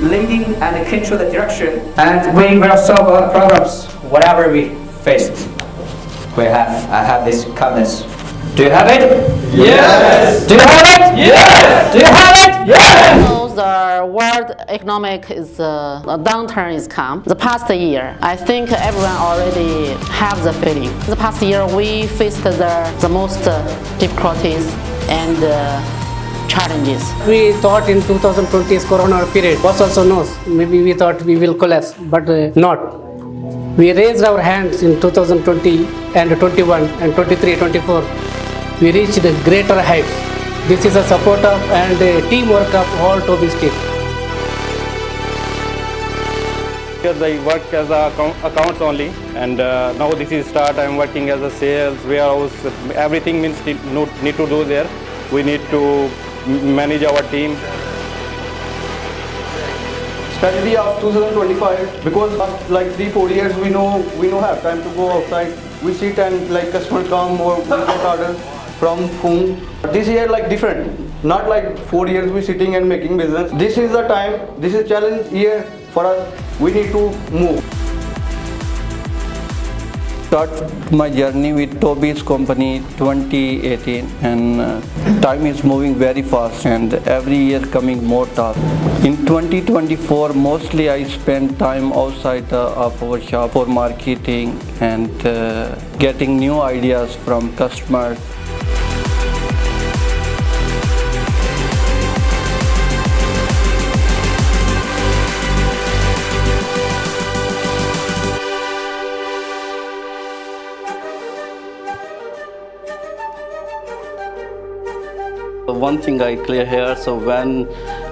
leading and control the direction, and we will solve our problems whatever we faced. I have this confidence. Do you have it? Yes. Do you have it? Yes. Do you have it? Yes. So the world economic is downturn is come. The past year, I think everyone already have the feeling. The past year we faced the most difficulties and challenges. We thought in 2020 is Corona period. Boss also knows. Maybe we thought we will collapse, but not. We raised our hands in 2020 and 21 and 23, 24. We reached greater heights. This is a support of and teamwork of all Tobys team. Because I work as accounts only, and now this is start. I'm working as a sales warehouse. Everything means need to do there. We need to manage our team. Strategy of 2025, because like 3-4 years we know have time to go outside. We sit and like customer come or we get orders from whom. This year like different, not like 4 years we sitting and making business. This is the time, this is challenge year for us. We need to move. Start my journey with Tobys company 2018, and time is moving very fast and every year coming more tough. In 2024 mostly I spend time outside of our shop for marketing and getting new ideas from customers. One thing I clear here, so when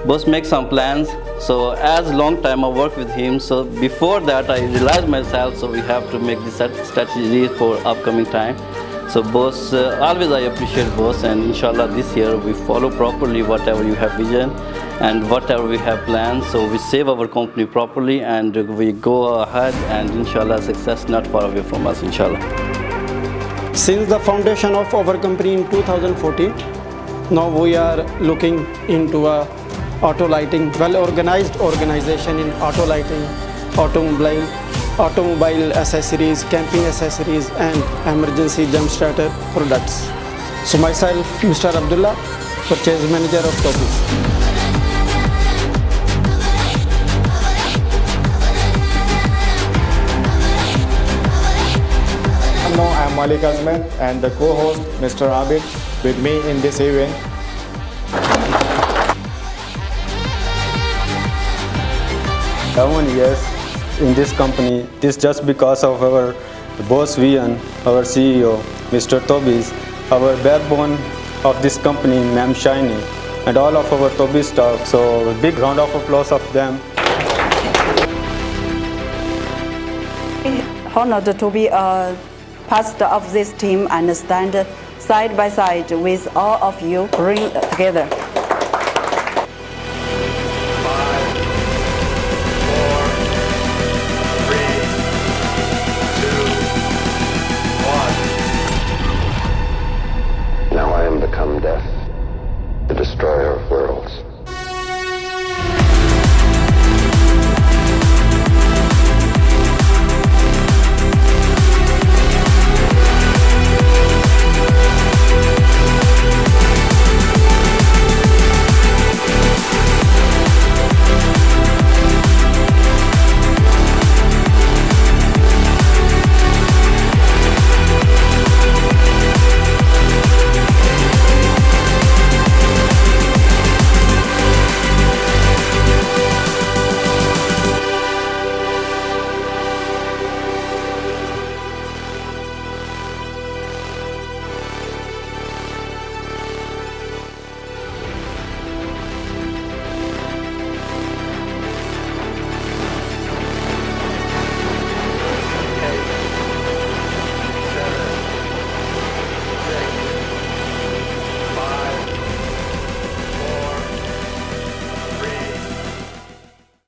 boss makes some plans, so as long time I work with him, so before that I realized myself, so we have to make this strategy for upcoming time. So boss, always I appreciate boss, and inshallah this year we follow properly whatever you have vision and whatever we have planned, so we save our company properly and we go ahead, and inshallah success not far away from us, inshallah. Since the foundation of our company in 2014, now we are looking into a auto lighting, well-organized organization in auto lighting, automobile accessories, camping accessories, and emergency jump starter products. So myself, Mr. Abdullah, purchase manager of Tobys. Hello, I am Malik Azman and the co-host Mr. Abid with me in this event. Years in this company, this just because of our boss Vian, our CEO, Mr. Tobys, our backbone of this company, Ma'am Shiny, and all of our Tobys staff. So a big round of applause of them. Honored to be a part of this team and stand side by side with all of you bring together.